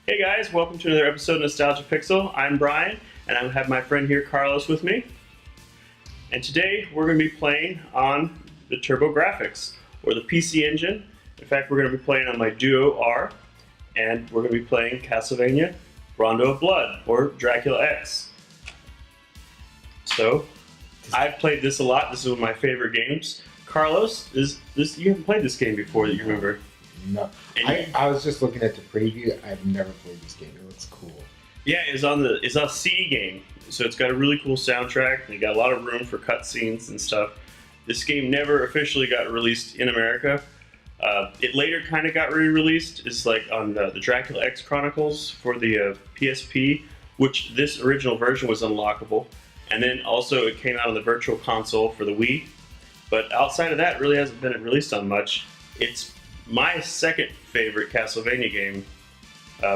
Hey guys, welcome to another episode of Nostalgia Pixel. I'm Brian, and I have my friend here, Carlos, with me. And today we're going to be playing on the TurboGrafx, or the PCEngine. In fact, we're going to be playing on my Duo R, and we're going to be playing Castlevania Rondo of Blood, or Dracula X. So, I've played this a lot. This is one of my favorite games. Carlos, you haven't played this game before that you remember? No. I was just looking at the preview. I've never played this game. It looks cool. Yeah, it's a CD game, so it's got a really cool soundtrack. And you got a lot of room for cutscenes and stuff. This game never officially got released in America. It later kind of got re-released. It's like on the Dracula X Chronicles for the PSP, which this original version was unlockable. And then also it came out on the Virtual Console for the Wii. But outside of that, it really hasn't been released on much. It's my second favorite Castlevania game,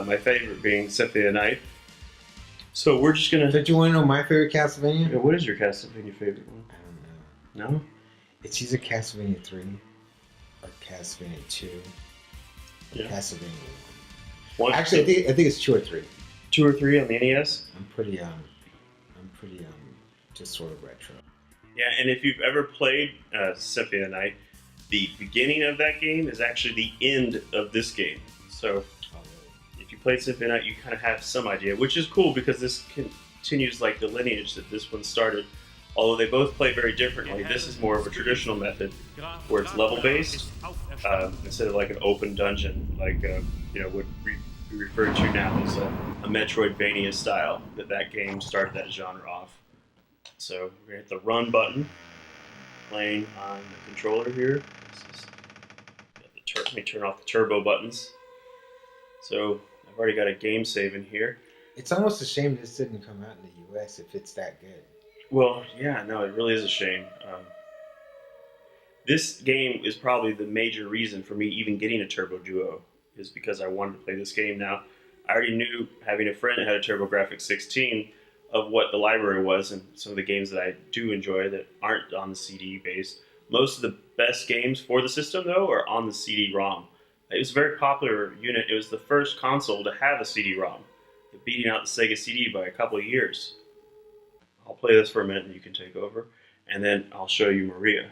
my favorite being Symphony of the Night. So we're just gonna... Did you want to know my favorite Castlevania? Yeah, what is your Castlevania favorite one? I don't know. No? It's either Castlevania 3 or Castlevania 2 or Castlevania 1. Actually, I think it's 2 or 3. 2 or 3 on the NES? I'm pretty just sort of retro. Yeah, and if you've ever played Symphony of the Night, the beginning of that game is actually the end of this game. So if you played Symphony of the Night, you kind of have some idea, which is cool because this continues like the lineage that this one started. Although they both play very differently. This is more of a traditional method where it's level-based instead of like an open dungeon, like what we refer to now as a Metroidvania style. That game started that genre off. So we're gonna hit the run button. Playing on the controller here. Let me turn off the turbo buttons. So I've already got a game save in here. It's almost a shame this didn't come out in the US if it's that good. Well, yeah, no, it really is a shame. This game is probably the major reason for me even getting a Turbo Duo, is because I wanted to play this game. Now, I already knew, having a friend that had a TurboGrafx 16, of what the library was and some of the games that I do enjoy that aren't on the CD based. Most of the best games for the system, though, are on the CD-ROM. It was a very popular unit. It was the first console to have a CD-ROM, beating out the Sega CD by a couple of years. I'll play this for a minute and you can take over. And then I'll show you Maria,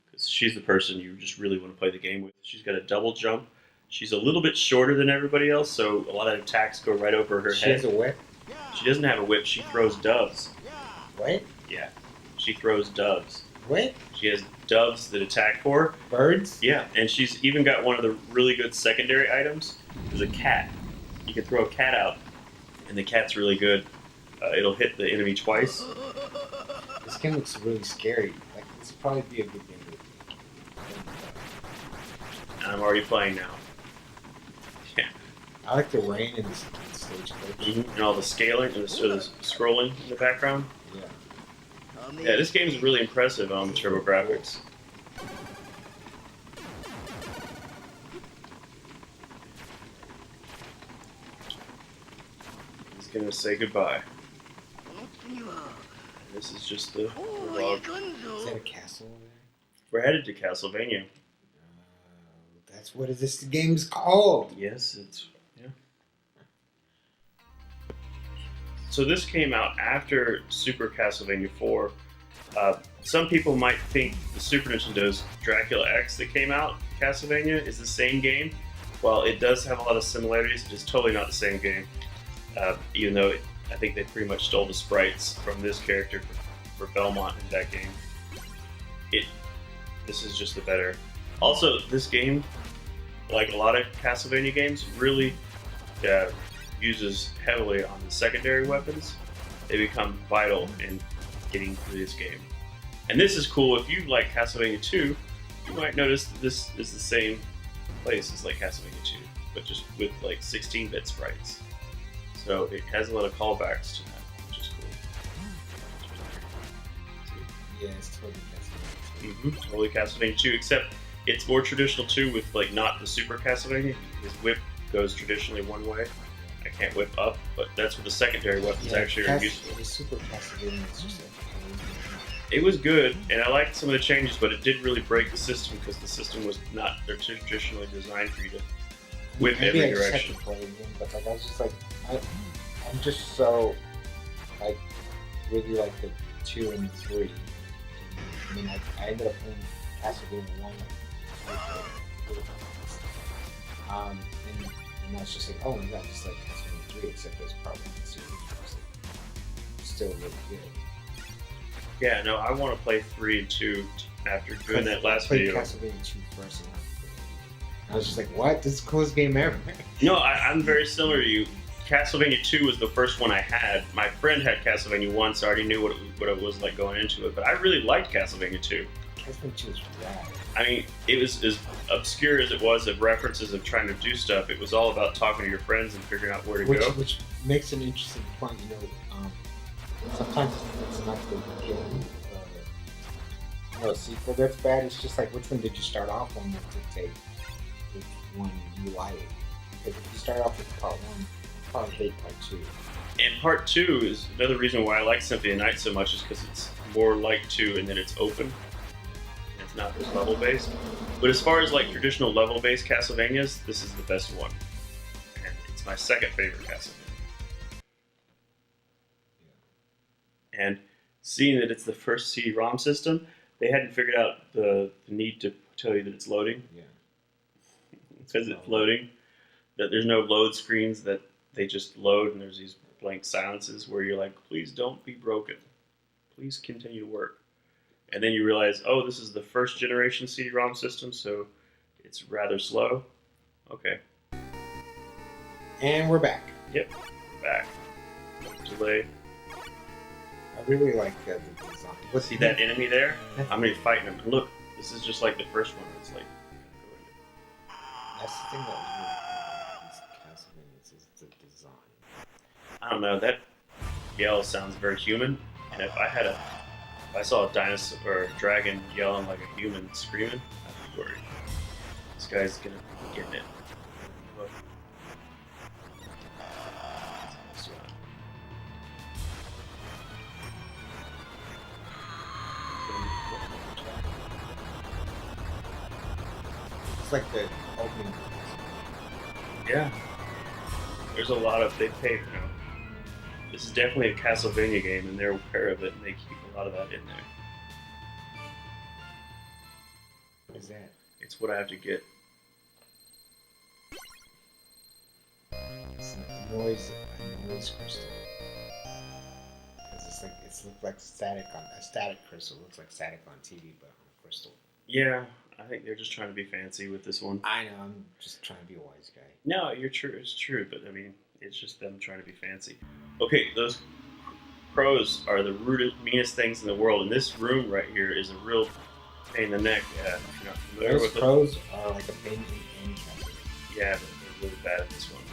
because she's the person you just really want to play the game with. She's got a double jump. She's a little bit shorter than everybody else, so a lot of attacks go right over her head. She has a whip? She doesn't have a whip, she throws doves. What? Yeah, she throws doves. What? She has doves that attack for her. Birds? Yeah, and she's even got one of the really good secondary items. There's a cat. You can throw a cat out, and the cat's really good. It'll hit the enemy twice. This game looks really scary. Like, this would probably be a good game. And I'm already playing now. Yeah. I like the rain and the stage clips. And all the scaling and the scrolling in the background. Yeah. Yeah, this game is really impressive on the TurboGrafx. He's gonna say goodbye. This is just the log. Is that a castle over there? We're headed to Castlevania. That's what this game's called. Yes, yeah. So this came out after Super Castlevania 4. Some people might think the Super Nintendo's Dracula X that came out, Castlevania, is the same game. While it does have a lot of similarities, it is totally not the same game. Even though I think they pretty much stole the sprites from this character for Belmont in that game. This is just the better. Also, this game, like a lot of Castlevania games, really uses heavily on the secondary weapons. They become vital in getting through this game. And this is cool. If you like Castlevania 2, you might notice that this is the same place as like Castlevania 2, but just with like 16-bit sprites. So it has a lot of callbacks to that, which is cool. Yeah, it's totally Castlevania 2. Totally Castlevania 2, except it's more traditional too, with like not the Super Castlevania. His whip goes traditionally one way. I can't whip up, but that's where the secondary weapons actually are useful. The Super Castlevania is just like It was good, and I liked some of the changes, but it did really break the system because the system was not traditionally designed for you to whip maybe every I just direction. have to play again, but like I was just like, I'm just so like really like the 2 and 3. I mean, I ended up playing Castlevania 1. And I was just like, oh my god, just like Castlevania 3, except it's probably the series was like, still really good. Yeah, no, I want to play 3 and 2 after doing that last video. I played Castlevania 2 first, and I was just like, what? This is the coolest game ever. No, I'm very similar to you. Castlevania 2 was the first one I had. My friend had Castlevania 1, so I already knew what it was like going into it. But I really liked Castlevania 2. Castlevania 2 is rad. I mean, it was as obscure as it was of references of trying to do stuff. It was all about talking to your friends and figuring out where to go. Which makes an interesting point. You know, sometimes it's not the beginning. A sequel that's bad. It's just like, which one did you start off on that dictate which one you like? Because if you start off with part 1, you probably hate part 2. And part 2 is another reason why I like Symphony of the Night so much, is because it's more like 2 and then it's open. It's not just level based. But as far as like traditional level based Castlevanias, this is the best one. And it's my second favorite Castlevania. Yeah. And seeing that it's the first CD-ROM system, they hadn't figured out the need to tell you that it's loading. Yeah. Because it's loading. That there's no load screens, that they just load and there's these blank silences where you're like, please don't be broken. Please continue to work. And then you realize, oh, this is the first generation CD-ROM system, so it's rather slow. Okay. And we're back. Yep, back. Delay. I really like the design. See that enemy there? I'm going to be fighting him. And look, this is just like the first one. It's like... That's the thing that was really cool about these Castlevanias is the design. I don't know, that yell sounds very human, and if I saw a dinosaur or a dragon yelling like a human screaming, I'd be worried. This guy's gonna be getting it. Look. It's like the opening. Yeah. There's a lot of big paper now. This is definitely a Castlevania game, and they're aware of it, and they keep a lot of that in there. What is that? It's what I have to get. It's a noise crystal. Because it's like it looks like a static crystal. It looks like static on TV, but on a crystal. Yeah, I think they're just trying to be fancy with this one. I know. I'm just trying to be a wise guy. No, you're true. It's true, but I mean, it's just them trying to be fancy. Okay, those crows are the rudest, meanest things in the world, and this room right here is a real pain in the neck. Yeah, if you're not familiar those with crows are like a pain in the neck. Yeah, but they're really bad in this one.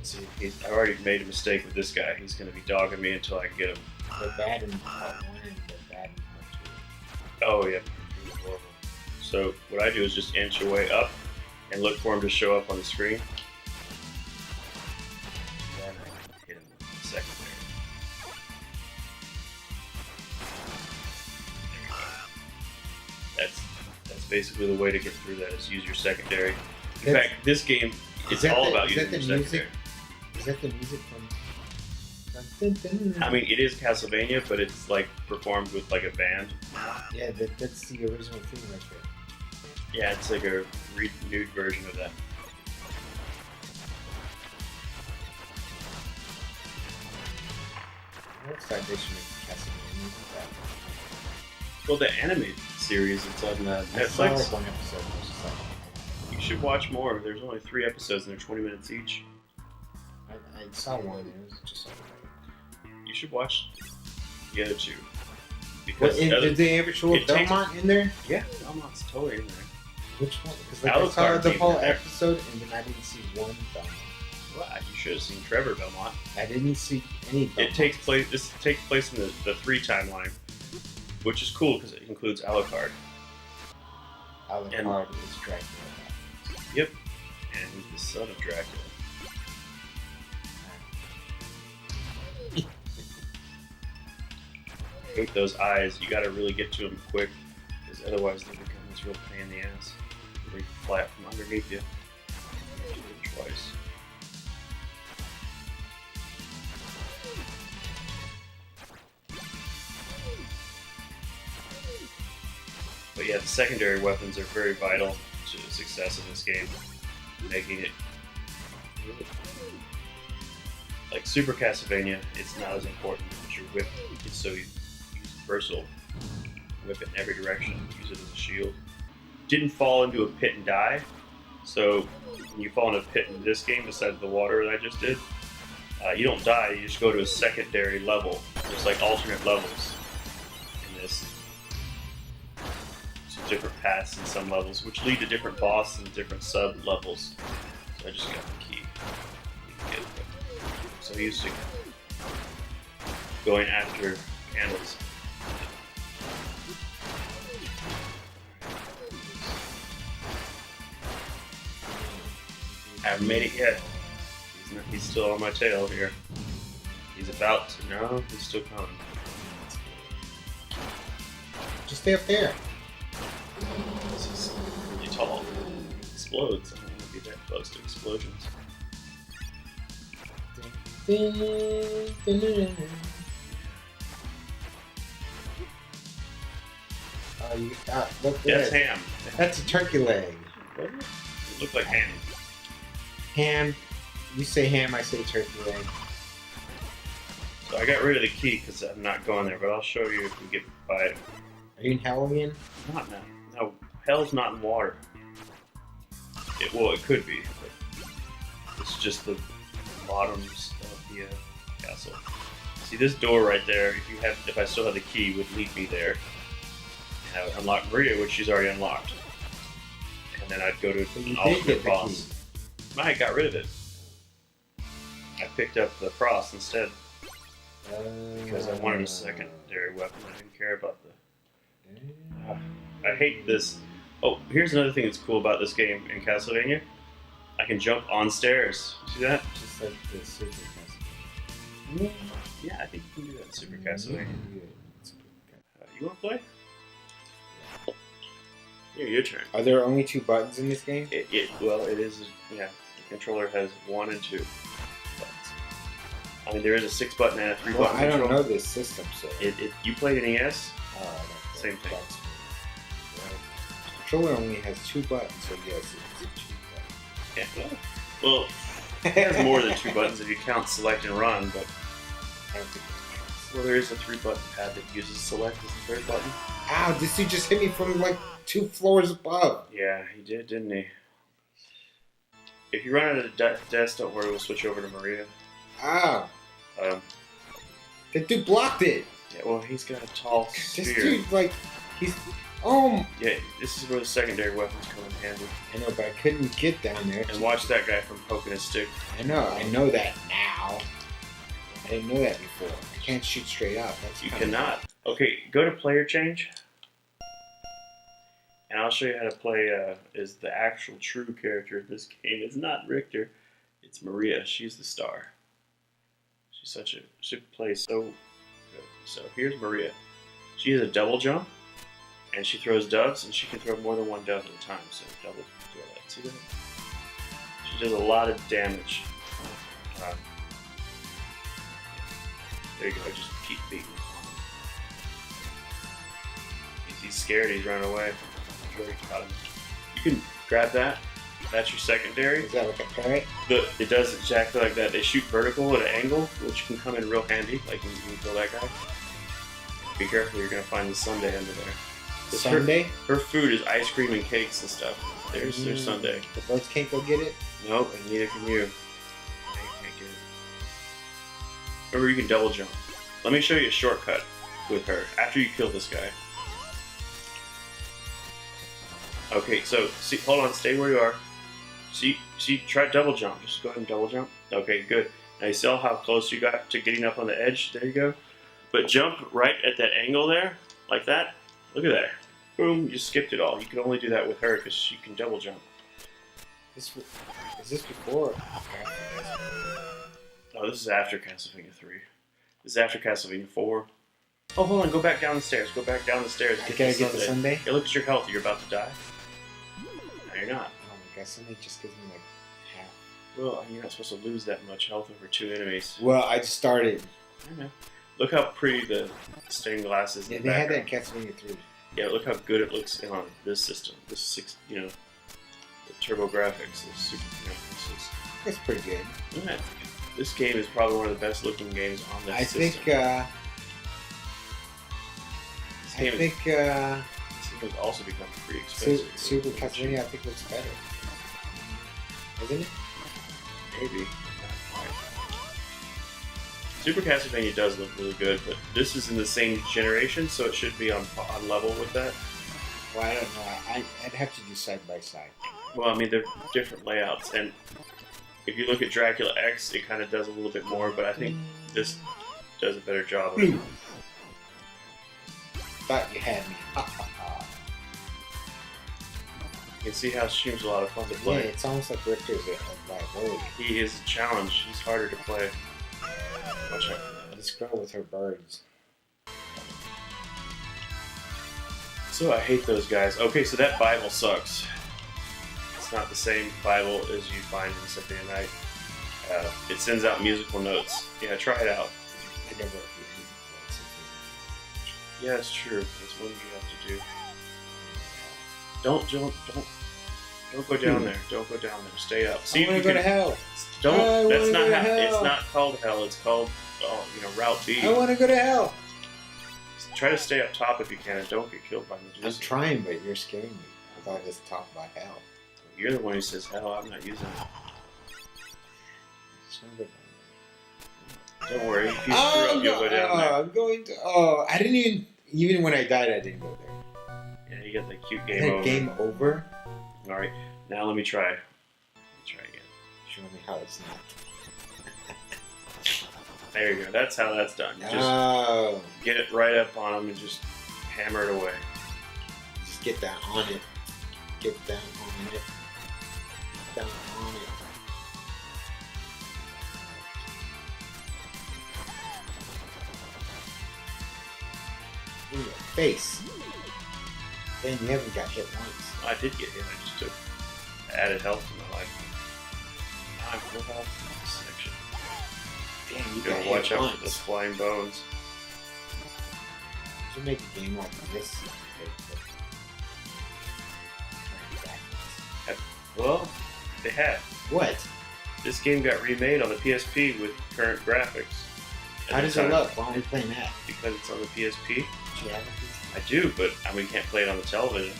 See, I already made a mistake with this guy. He's going to be dogging me until I can get him. They're bad in part 1 and they're bad in part 2. Oh, yeah. Horrible. So what I do is just inch your way up and look for him to show up on the screen. Then I hit him with the secondary. There we go. That's basically the way to get through that, is use your secondary. In fact, this game is all about using your secondary. Is that the music from... I mean, it is Castlevania, but it's like performed with like a band. Yeah, that's the original theme right there. Yeah, it's like a renewed version of that. I'm excited they should make Castlevania with that. Well, the animated series, it's on Netflix. I saw like one episode, and I was just like... You should watch more. There's only 3 episodes, and they're 20 minutes each. I saw one, and it was just like... You should watch the other 2. Because did they ever show Belmont in there? Yeah, Belmont's totally in there. Which one? Because like I saw the whole episode, and then I didn't see one Belmont. Well, you should have seen Trevor Belmont. I didn't see any Belmont. This takes place in the 3 timeline, which is cool because it includes Alucard. Alucard is Dracula. Yep, and he's the son of Dracula. I hate those eyes. You gotta really get to them quick, because otherwise they become this real pain in the ass. They fly out from underneath you. But yeah, the secondary weapons are very vital to the success of this game, making it really like Super Castlevania. It's not as important because your whip is so versatile. Whip it in every direction, use it as a shield. Didn't fall into a pit and die, so when you fall in a pit in this game, besides the water that I just did, you don't die. You just go to a secondary level. There's like alternate levels in this. Different paths in some levels, which lead to different bosses and different sub levels. So I just got the key. So used to going after candles. I haven't made it yet. He's still on my tail here. He's about to. No, he's still coming. Just stay up there. This is really tall. It explodes. I don't want to be that close to explosions. Look That's there. ham. That's a turkey leg. It looked like ham. Ham. You say ham, I say turkey leg. So I got rid of the key because I'm not going there, but I'll show you if we get by it. Are you in hell again? Not now. No, hell's not in water. It could be, but it's just the bottoms of the castle. See this door right there? If I still have the key, would lead me there. And I would unlock Maria, which she's already unlocked, and then I'd go to an alternate boss. I got rid of it. I picked up the cross instead because I wanted a secondary weapon. I didn't care about the. I hate this. Oh, here's another thing that's cool about this game in Castlevania. I can jump on stairs. See that? Just like the Super Castlevania. Yeah, I think you can do that in Super Castlevania. You want to play? Here, your turn. Are there only 2 buttons in this game? Well, it is. Yeah, the controller has 1 and 2 buttons. I mean, there is a 6-button and a 3-button. Well, I don't controller. know this system, so. You played an ES? Same thing. The controller only has 2 buttons, so yes, it's a 2 button. Yeah. Well, it has more than 2 buttons if you count select and run, but I don't think it counts. well, there is a 3-button pad that uses select as the 3rd button. Ow, this dude just hit me from like 2 floors above. Yeah, he did, didn't he? If you run out of the desk, don't worry, we'll switch over to Maria. Ow. That dude blocked it. Yeah, well, he's got a tall spear. This dude, like, he's. Oh! Yeah, this is where the secondary weapons come in handy. I know, but I couldn't get down there. And watch that guy from poking his stick. I know that now. I didn't know that before. I can't shoot straight up. You cannot. Okay, go to player change. And I'll show you how to play is the actual true character of this game. It's not Richter, it's Maria. She's the star. She plays so good. So here's Maria. She has a double jump, and she throws doves, and she can throw more than 1 dove at a time. So double throw that. See that? She does a lot of damage. There you go. Just keep beating. He's scared. He's running away. Really proud of him. You can grab that. That's your secondary. Is that like a parrot? It does exactly like that. They shoot vertical at an angle, which can come in real handy. Like when you kill that guy. Be careful, you're gonna find the sundae under there. Sundae? Her food is ice cream and cakes and stuff. There's their sundae. The birds can't go get it? Nope, and neither can you. They can't get it. Remember, you can double jump. Let me show you a shortcut with her after you kill this guy. Okay, so see, hold on, stay where you are. See, try double jump. Just go ahead and double jump. Okay, good. Now you see how close you got to getting up on the edge? There you go. But jump right at that angle there, like that. Look at that. Boom, you skipped it all. You can only do that with her because she can double jump. Is this before? Oh, this is after Castlevania 3. This is after Castlevania 4. Oh, hold on, go back down the stairs. Go back down the stairs. I gotta get the sundae? Yeah, look at your health. You're about to die. No, you're not. Oh my god, sundae just gives me like half. Well, you're not supposed to lose that much health over 2 enemies. Well, I just started. I know. Look how pretty the stained glass is. Yeah, in they the had that background. in Castlevania 3. Yeah, look how good it looks on this system. This six, you know, the Turbo Graphics. This super, you know, It's pretty good. yeah, this game is probably one of the best looking games on this system. This game has also become pretty expensive. Super Castlevania, I think, looks better. Isn't it? Maybe. Not quite. Super Castlevania does look really good, but this is in the same generation, so it should be on level with that. Well, I don't know. I'd have to do side by side. Well, I mean, they're different layouts, and if you look at Dracula X, it kind of does a little bit more, but I think this does a better job of it. Thought you had me. You can see how Shroom's a lot of fun to Yeah, play. it's almost like Richter's a liability. He is a challenge. He's harder to play. Watch out. This girl with her birds. So I hate those guys. Okay, so that Bible sucks. It's not the same Bible as you find in Symphony of Night. It sends out musical notes. Yeah, try it out. I never. Yeah, it's true. That's what you have to do. Don't go down there. Don't go down there. Stay up. See I want to go to hell. Don't. That's not how. hell. It's not called hell. It's called, Route B. I want to go to hell. Try to stay up top if you can, and don't get killed by I'm Medusa. trying, but you're scaring me. I thought I just talked about hell. You're the one who says hell. I'm not using it. Just wanna go down Don't worry. If you there. screw up, you'll go down there. I'm going to. Oh, I didn't even when I died, I didn't go there. Yeah, you got the cute I game had over. game over. All right, now let me try. Let me try again. Show me how it's not. There you go. That's how that's done. You just Oh, get it right up on them and just hammer it away. just get down on it. Get down on it. Down on it. In your face. Damn, you haven't got hit once. I did get hit. I just took added health to my life. Now I'm full health in this section. Damn, you You got gotta hit watch out once. for those flying bones. You should make a game like this. Well, they have. What? This game got remade on the PSP with current graphics. How does it look? Why aren't we playing that? Because it's on the PSP. Do you have I do, but we can't play it on the television.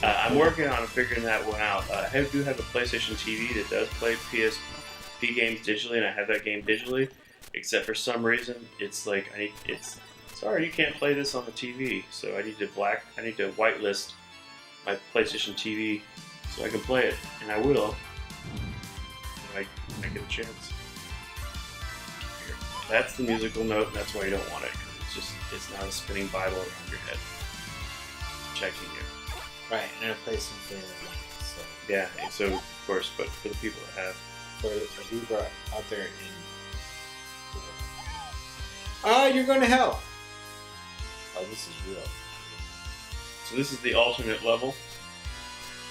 I'm working on figuring that one out. I do have a PlayStation TV that does play PSP games digitally, and I have that game digitally. Except for some reason, it's like sorry, you can't play this on the TV. So I need to whitelist my PlayStation TV so I can play it, and I will. When I get a chance. Here. That's the musical note, and that's why you don't want it. It's not a spinning Bible around your head. Checking you. Right, and I play something like so. Yeah, and so of course, but for the people that have. For the people out there in. Oh, you're going to hell! Oh, this is real. So this is the alternate level.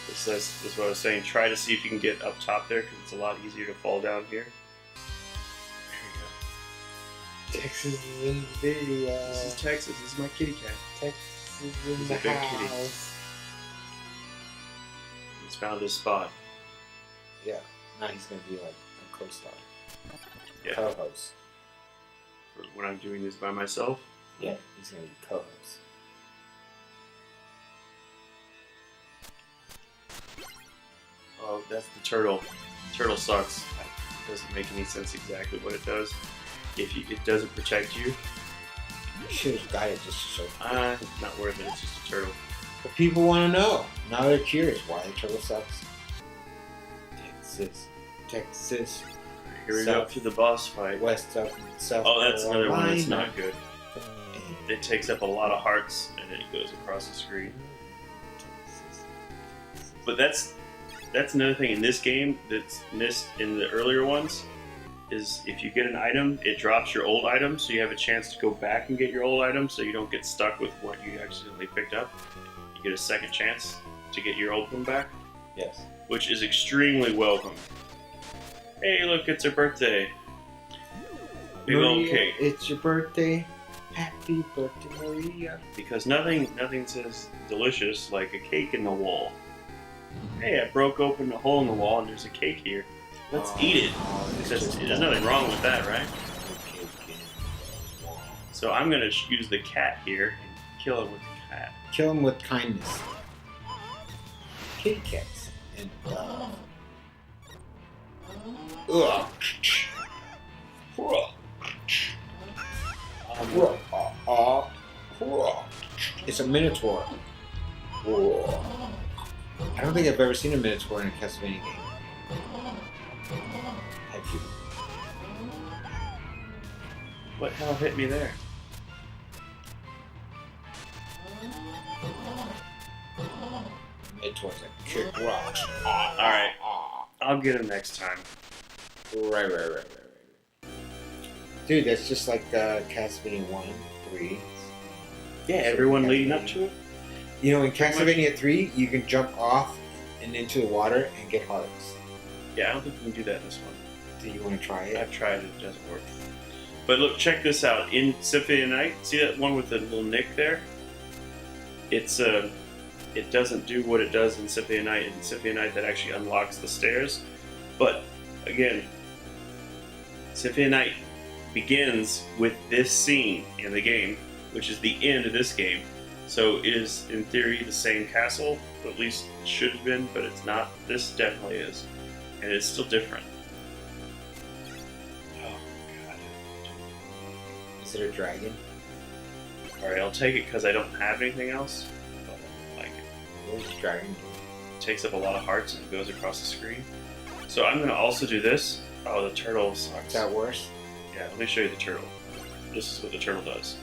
This is what I was saying. Try to see if you can get up top there, because it's a lot easier to fall down here. There you go. Texas is in the video. This is Texas. This is my kitty cat. Texas is in He's the a big kitty. house. He's found his spot. Yeah, now he's going to be like a co-star. Yeah. Co-host. For when I'm doing this by myself. Yeah, he's going to be co-host. Oh, that's the turtle. Turtle sucks. It doesn't make any sense exactly what it does. It doesn't protect you, You should have got it just to show people. it's not worth it. It's just a turtle. But people want to know. Now they're curious why the turtle sucks. Texas, Here we go South. to the boss fight. West of South Oh, that's another one that's Carolina. not good. It takes up a lot of hearts and then it goes across the screen. But that's another thing in this game that's missed in the earlier ones, is if you get an item, it drops your old item, so you have a chance to go back and get your old item, so you don't get stuck with what you accidentally picked up. You get a second chance to get your old one back, Yes. which is extremely welcome. Hey, look, it's her birthday. Big old Maria, cake. It's your birthday. Happy birthday, Maria. Because nothing says delicious like a cake in the wall. Hey, I broke open a hole in the wall and there's a cake here. Let's eat it. Because there's nothing wrong with that, right? So I'm gonna use the cat here and kill him with the cat. Kill him with kindness. Kitty cats and it's a minotaur. I don't think I've ever seen a minotaur in a Castlevania game. Have you? What hell hit me there? Minotaurs that kick rocks. Alright, I'll get him next time. Right. Dude, that's just like Castlevania 1, 3. Yeah, everyone leading up to it? You know, in Castlevania 3, you can jump off and into the water and get hearts. Yeah, I don't think you can do that in this one. Do you want to try it? I've tried it, it doesn't work. But look, check this out. In Symphony of the Night, see that one with the little nick there? It's it doesn't do what it does in Symphony of the Night. In Symphony of the Night, that actually unlocks the stairs. But again, Symphony of the Night begins with this scene in the game, which is the end of this game. So it is, in theory, the same castle, at least it should have been, but it's not. This definitely is. And it's still different. Oh, God. Is it a dragon? Alright, I'll take it because I don't have anything else. But I don't like it. What does the dragon do? It takes up a lot of hearts and it goes across the screen. So I'm going to also do this. Oh, the turtle sucks. Is that worse? Yeah, let me show you the turtle. This is what the turtle does.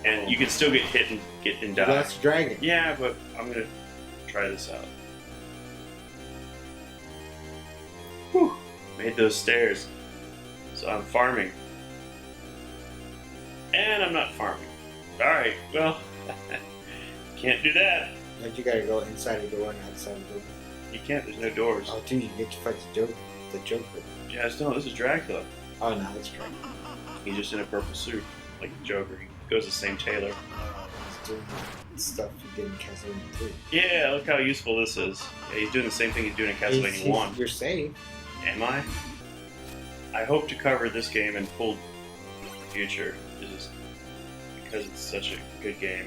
And you can still get hit and die. That's a dragon. Yeah, but I'm gonna try this out. Whew! Made those stairs. So I'm farming. And I'm not farming. Alright, well, can't do that. Don't you gotta go inside the door and outside the door? You can't, there's no doors. Oh, dude, you get to fight the Joker. Yeah, no, this is Dracula. Oh, no, that's dragon. He's just in a purple suit, like the Joker. He goes the same tailor. He's doing stuff he did in Castlevania 3. Yeah, look how useful this is. Yeah, he's doing the same thing he's doing in Castlevania 1. You're safe. Am I? I hope to cover this game in full future, just because it's such a good game.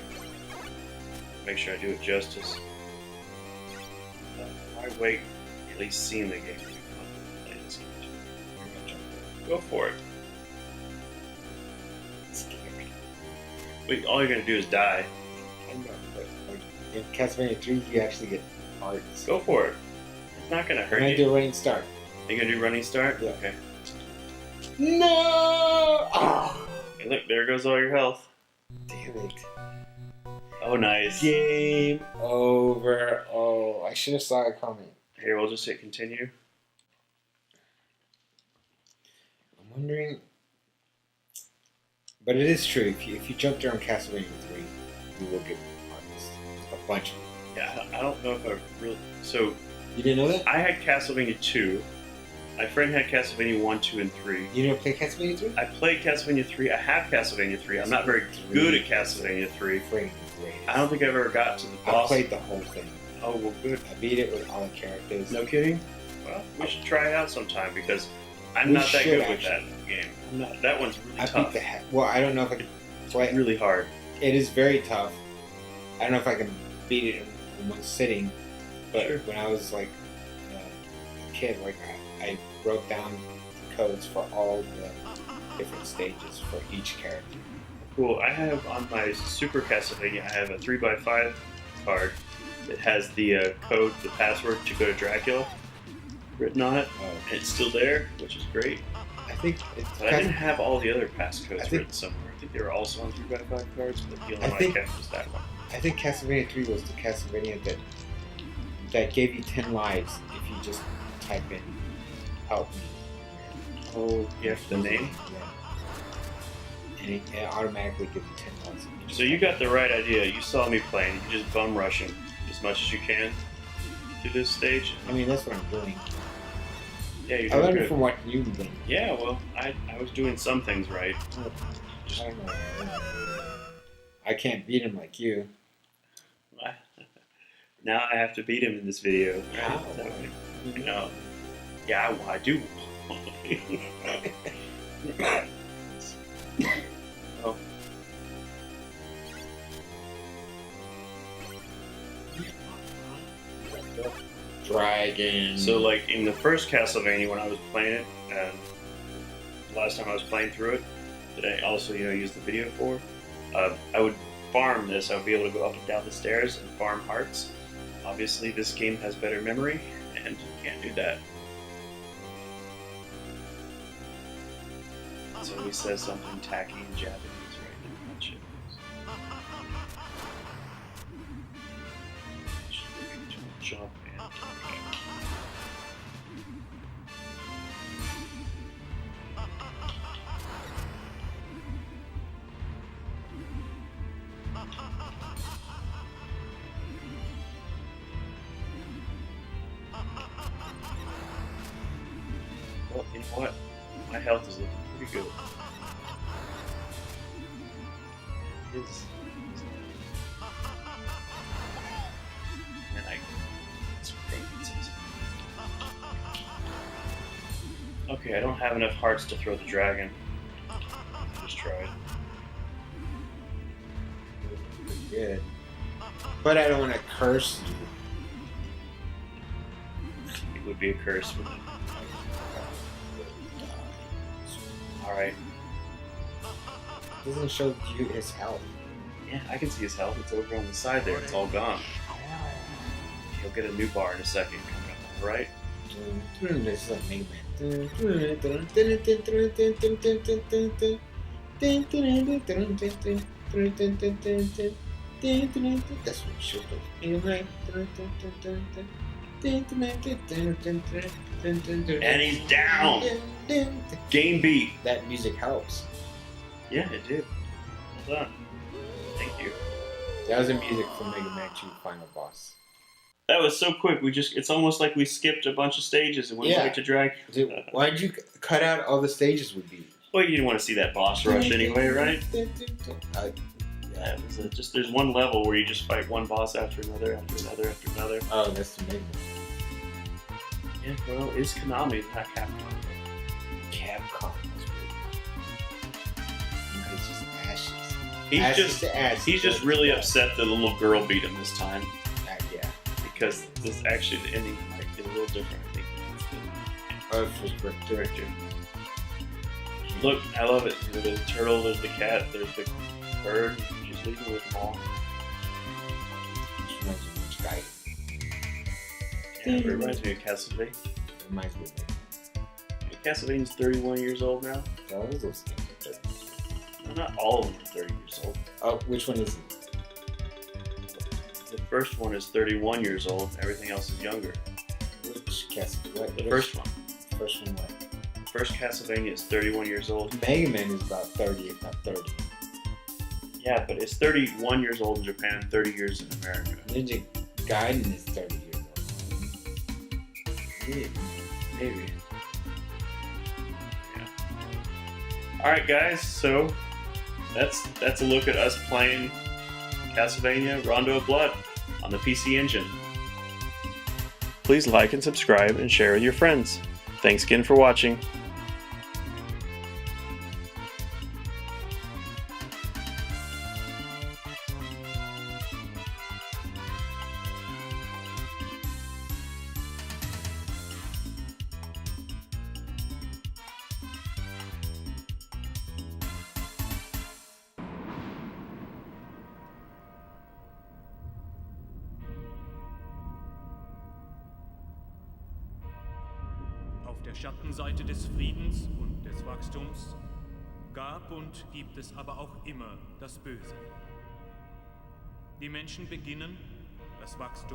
Make sure I do it justice. Why wait? At least seeing the game. Play this game. Go for it. Wait, all you're gonna do is die. I know, but like in Castlevania 3, you actually get hearts. Go for it. It's not gonna hurt I'm gonna you. do a running start. You gonna do running start? Yeah. Okay. No! Oh, Hey, look, there goes all your health. damn it. Oh, nice. Game over. Oh, I should have saw it coming. Here, we'll just hit continue. I'm wondering. But it is true. If you jump around Castlevania 3, you will get hearts. A bunch of them. Yeah, I don't know if I really. So, You didn't know that? I had Castlevania 2. My friend had Castlevania 1, 2, and 3. You didn't play Castlevania 3? I played Castlevania 3. I have Castlevania 3. I'm not very good at Castlevania 3. Freaking great. I don't think I've ever got to the I boss. played the whole thing. Oh, well, good. I beat it with all the characters. No kidding? Well, we should try it out sometime because I'm We not that should, good with that game. I'm not. That one's really I tough. beat the heck. Well, I don't know if I can play. Really hard. It is very tough. I don't know if I can beat it in one sitting, but Sure. when I was like a kid, like I wrote down the codes for all the different stages for each character. Cool. I have on my Super Castlevania, I have a 3x5 card that has the code, the password to go to Dracula written on it. And it's still there, which is great. I think it's But I didn't have all the other passcodes I think- written somewhere. I think they were also on 3x5 cards, but the only I one think- I kept was that one. I think Castlevania 3 was the Castlevania that gave you 10 lives if you just type in help me. Oh, yeah, the name? Yeah. And it automatically gives you 10 lives. So you got the right idea. You saw me playing. You can just bum rush him as much as you can through this stage. I mean, that's what I'm doing. Yeah, you're I doing learned good. it from watching you then. Yeah, well, I was doing some things right. I don't know. I can't beat him like you. Now I have to beat him in this video. How? You know. Yeah, I do. Oh. Dragon. So, like in the first Castlevania, when I was playing it, last time I was playing through it, that I also use the video for, I would farm this. I would be able to go up and down the stairs and farm hearts. Obviously, this game has better memory, and you can't do that. So he says something tacky in Japanese right now. That shit is. Jump and well, you know what? My health is looking pretty good. And I okay, I don't have enough hearts to throw the dragon. Just try it. Good. But I don't want to curse you. It would be a curse with it. Alright. Doesn't show you his health. Yeah, I can see his health. It's over on the side there. It's all gone. He'll get a new bar in a second coming up, alright? This is like Mega Man. That's what it should be. And he's down! Game beat! That music helps. Yeah, it did. Well done. Thank you. That was the music from Mega Man 2 Final Boss. That was so quick. It's almost like we skipped a bunch of stages and went right to drag. Dude, why'd you cut out all the stages would be? Well, you didn't want to see that boss rush anyway, right? Yeah, it was just there's one level where you just fight one boss after another, after another, after another. Oh, that's the Mega Man. Yeah, well, it's Konami, not Capcom. Capcom. It's just ashes. He's just really upset that the little girl beat him this time. Yeah. Because this actually the ending is a little different, I think. Oh, for Director. Look, I love it. There's the turtle, there's the cat, there's the bird. She's leaving with them all. Yeah, it reminds me of Castlevania. Reminds me of Castlevania's 31 years old now. all those games. Well, not all of them are 30 years old. Oh, which one is it? The first one is 31 years old. Everything else is younger. Which Castlevania? The first one. First one what? The first Castlevania is 31 years old. Mega Man is about 30, if not 30. Yeah, but it's 31 years old in Japan, 30 years in America. Ninja Gaiden is 30 years old. Yeah, maybe. Yeah. Alright guys, so that's a look at us playing Castlevania Rondo of Blood on the PCEngine. Please like and subscribe and share with your friends. Thanks again for watching. Auf der Schattenseite des Friedens und des Wachstums gab und gibt es aber auch immer das Böse. Die Menschen beginnen, das Wachstum